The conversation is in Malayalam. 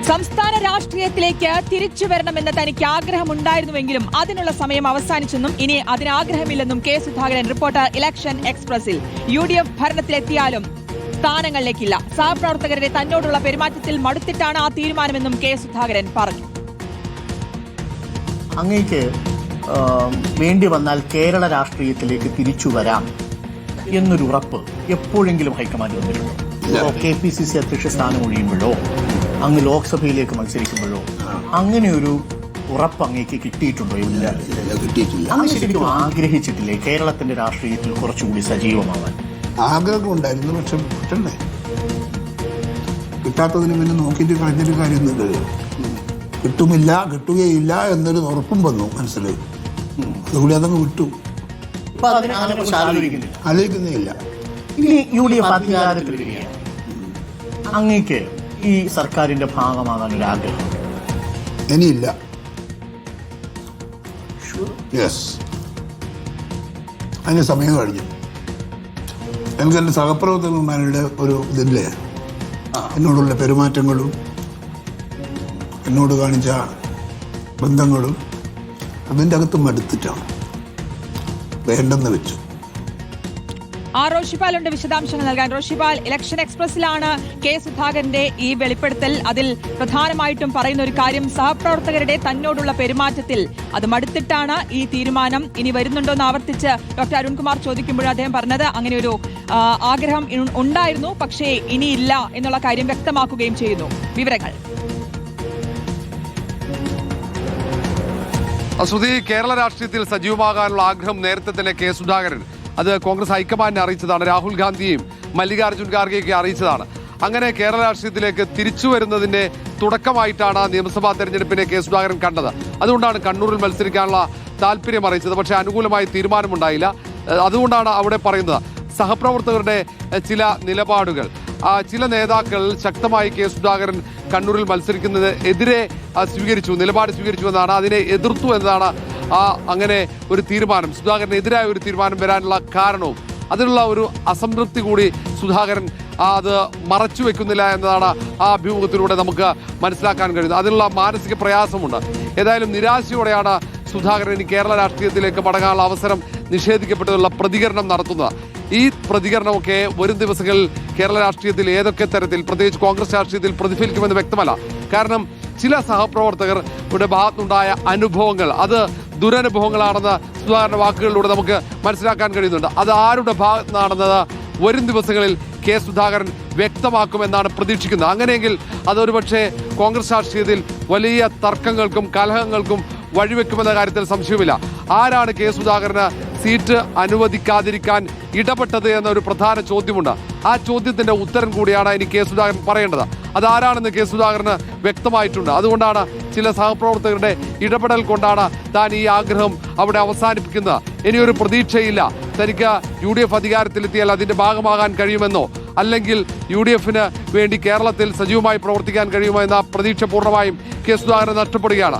സംസ്ഥാന രാഷ്ട്രീയത്തിലേക്ക് തിരിച്ചു വരണമെന്ന് തനിക്ക് ആഗ്രഹമുണ്ടായിരുന്നുവെങ്കിലും അതിനുള്ള സമയം അവസാനിച്ചെന്നും ഇനി അതിന് ആഗ്രഹമില്ലെന്നും കെ സുധാകരൻ റിപ്പോർട്ടർ ഇലക്ഷൻ എക്സ്പ്രസിൽ. UDF ഭരണത്തിലെത്തിയാലും സ്ഥാനങ്ങളിലേക്കില്ല. സഹപ്രവർത്തകരുടെ തന്നോടുള്ള പെരുമാറ്റത്തിൽ മടുത്തിട്ടാണ് ആ തീരുമാനമെന്നും കെ സുധാകരൻ പറഞ്ഞു. അങ്ങേക്ക് വേണ്ടി വന്നാൽ കേരള രാഷ്ട്രീയത്തിലേക്ക് തിരിച്ചു വരാം എന്നൊരു ഉറപ്പ് എപ്പോഴെങ്കിലും ഹൈക്കമാൻഡ് വന്നിട്ടുണ്ടോ? KPCC അധ്യക്ഷ സ്ഥാനം ഒഴിയുമ്പോഴോ അങ്ങ് ലോക്സഭയിലേക്ക് മത്സരിക്കുമ്പോഴോ അങ്ങനെ ഒരു ഉറപ്പ് അങ്ങേക്ക് കിട്ടിയിട്ടുണ്ടോ? കിട്ടിയിട്ടില്ല. അങ്ങ് ശരിക്കും ആഗ്രഹിച്ചിട്ടില്ലേ കേരളത്തിന്റെ രാഷ്ട്രീയത്തിൽ കുറച്ചുകൂടി സജീവമാവാൻ? ആഗ്രഹമുണ്ടായിരുന്നു, പക്ഷെ കിട്ടണ്ടേ. കിട്ടാത്തതിന് പിന്നെ നോക്കിയിട്ട് കഴിഞ്ഞൊരു കാര്യമൊന്നുമില്ലല്ലോ. കിട്ടുകയില്ല എന്നൊരു ഉറപ്പും വന്നു മനസ്സിൽ. അതുകൂടി അതങ്ങ് വിട്ടു. ആലോചിക്കുന്നേ ഇല്ല. ഇനി UDF അധികാരത്തിൽ വരികയാണ്. അങ്ങേക്ക് ഈ സർക്കാരിന്റെ ഭാഗമാകാൻ ഒരു ആഗ്രഹം ഇനിയില്ല. യെസ്, അതിന് സമയം കഴിഞ്ഞു. എനിക്ക് എൻ്റെ സഹപ്രവർത്തകന്മാരുടെ ഒരു ഇതില്ലേ, എന്നോടുള്ള പെരുമാറ്റങ്ങളും എന്നോട് കാണിച്ച ബന്ധങ്ങളും അതിൻ്റെ അകത്ത് മടുത്തിട്ടാണ് വേണ്ടെന്ന് വെച്ചു. റോഷിപാലുണ്ട് വിശദാംശങ്ങൾ നൽകാൻ. റോഷിപാൽ, ഇലക്ഷൻ എക്സ്പ്രസിലാണ് കെ സുധാകരന്റെ ഈ വെളിപ്പെടുത്തൽ. അതിൽ പ്രധാനമായിട്ടും പറയുന്ന ഒരു കാര്യം, സഹപ്രവർത്തകരുടെ തന്നോടുള്ള പെരുമാറ്റത്തിൽ അത് മടുത്തിട്ടാണ് ഈ തീരുമാനം. ഇനി വരുന്നുണ്ടോ എന്ന് ആവർത്തിച്ച് ഡോക്ടർ അരുൺകുമാർ ചോദിക്കുമ്പോൾ അദ്ദേഹം പറഞ്ഞത് അങ്ങനെ ഒരു ആഗ്രഹം ഉണ്ടായിരുന്നു, പക്ഷേ ഇനിയില്ല എന്നുള്ള കാര്യം വ്യക്തമാക്കുകയും ചെയ്യുന്നു. വിവരങ്ങൾ. ശ്രുതി, കേരള രാഷ്ട്രീയത്തിൽ സജീവമാകാനുള്ള ആഗ്രഹം നേരത്തെ തന്നെ കെ സുധാകരൻ അത് കോൺഗ്രസ് ഹൈക്കമാൻഡിനെ അറിയിച്ചതാണ്. രാഹുൽ ഗാന്ധിയെയും മല്ലികാർജ്ജുൻ ഖാർഗെയൊക്കെ അറിയിച്ചതാണ്. അങ്ങനെ കേരള രാഷ്ട്രീയത്തിലേക്ക് തിരിച്ചു വരുന്നതിന്റെ തുടക്കമായിട്ടാണ് നിയമസഭാ തെരഞ്ഞെടുപ്പിനെ കെ സുധാകരൻ കണ്ടത്. അതുകൊണ്ടാണ് കണ്ണൂരിൽ മത്സരിക്കാനുള്ള താല്പര്യം അറിയിച്ചത്. പക്ഷേ അനുകൂലമായ തീരുമാനമുണ്ടായില്ല. അതുകൊണ്ടാണ് അവിടെ പറയുന്നത് സഹപ്രവർത്തകരുടെ ചില നിലപാടുകൾ, ചില നേതാക്കൾ ശക്തമായി കെ സുധാകരൻ കണ്ണൂരിൽ മത്സരിക്കുന്നത് എതിരെ നിലപാട് സ്വീകരിച്ചു എന്നാണ്, അതിനെ എതിർത്തു എന്നതാണ് അങ്ങനെ ഒരു തീരുമാനം, സുധാകരനെതിരായ ഒരു തീരുമാനം വരാനുള്ള കാരണവും. അതിനുള്ള ഒരു അസംതൃപ്തി കൂടി സുധാകരൻ അത് മറച്ചു വെക്കുന്നില്ല എന്നതാണ് ആ അഭിമുഖത്തിലൂടെ നമുക്ക് മനസ്സിലാക്കാൻ കഴിയുന്നത്. അതിനുള്ള മാനസിക പ്രയാസമുണ്ട്. ഏതായാലും നിരാശയോടെയാണ് സുധാകരൻ ഇനി കേരള രാഷ്ട്രീയത്തിലേക്ക് മടങ്ങാനുള്ള അവസരം നിഷേധിക്കപ്പെട്ടതിലുള്ള പ്രതികരണം നടത്തുന്നത്. ഈ പ്രതികരണമൊക്കെ വരും ദിവസങ്ങളിൽ കേരള രാഷ്ട്രീയത്തിൽ ഏതൊക്കെ തരത്തിൽ, പ്രത്യേകിച്ച് കോൺഗ്രസ് രാഷ്ട്രീയത്തിൽ പ്രതിഫലിക്കുമെന്ന് വ്യക്തമല്ല. കാരണം ചില സഹപ്രവർത്തകരുടെ ഭാഗത്തുനിന്നുണ്ടായ അനുഭവങ്ങൾ അത് ദുരനുഭവങ്ങളാണെന്ന് സുധാകരന്റെ വാക്കുകളിലൂടെ നമുക്ക് മനസ്സിലാക്കാൻ കഴിയുന്നുണ്ട്. അത് ആരുടെ ഭാഗത്തു നിന്നാണെന്നത് വരും ദിവസങ്ങളിൽ കെ സുധാകരൻ വ്യക്തമാക്കുമെന്നാണ് പ്രതീക്ഷിക്കുന്നത്. അങ്ങനെയെങ്കിൽ അതൊരുപക്ഷെ കോൺഗ്രസ് രാഷ്ട്രീയത്തിൽ വലിയ തർക്കങ്ങൾക്കും കലഹങ്ങൾക്കും വഴിവെക്കുമെന്ന കാര്യത്തിൽ സംശയമില്ല. ആരാണ് കെ സുധാകരന് സീറ്റ് അനുവദിക്കാതിരിക്കാൻ ഇടപെട്ടത് എന്നൊരു പ്രധാന ചോദ്യമുണ്ട്. ആ ചോദ്യത്തിന്റെ ഉത്തരം കൂടിയാണ് ഇനി കെ സുധാകരൻ പറയേണ്ടത്. അതാരാണെന്ന് കെ സുധാകരന് വ്യക്തമായിട്ടുണ്ട്. അതുകൊണ്ടാണ് ചില സഹപ്രവർത്തകരുടെ ഇടപെടൽ കൊണ്ടാണ് താൻ ഈ ആഗ്രഹം അവിടെ അവസാനിപ്പിക്കുന്നത്. ഇനിയൊരു പ്രതീക്ഷയില്ല തനിക്ക് UDF അധികാരത്തിലെത്തിയാൽ അതിന്റെ ഭാഗമാകാൻ കഴിയുമെന്നോ അല്ലെങ്കിൽ UDFന് വേണ്ടി കേരളത്തിൽ സജീവമായി പ്രവർത്തിക്കാൻ കഴിയുമോ എന്ന പ്രതീക്ഷ പൂർണ്ണമായും കെ സുധാകരൻ നഷ്ടപ്പെടുകയാണ്.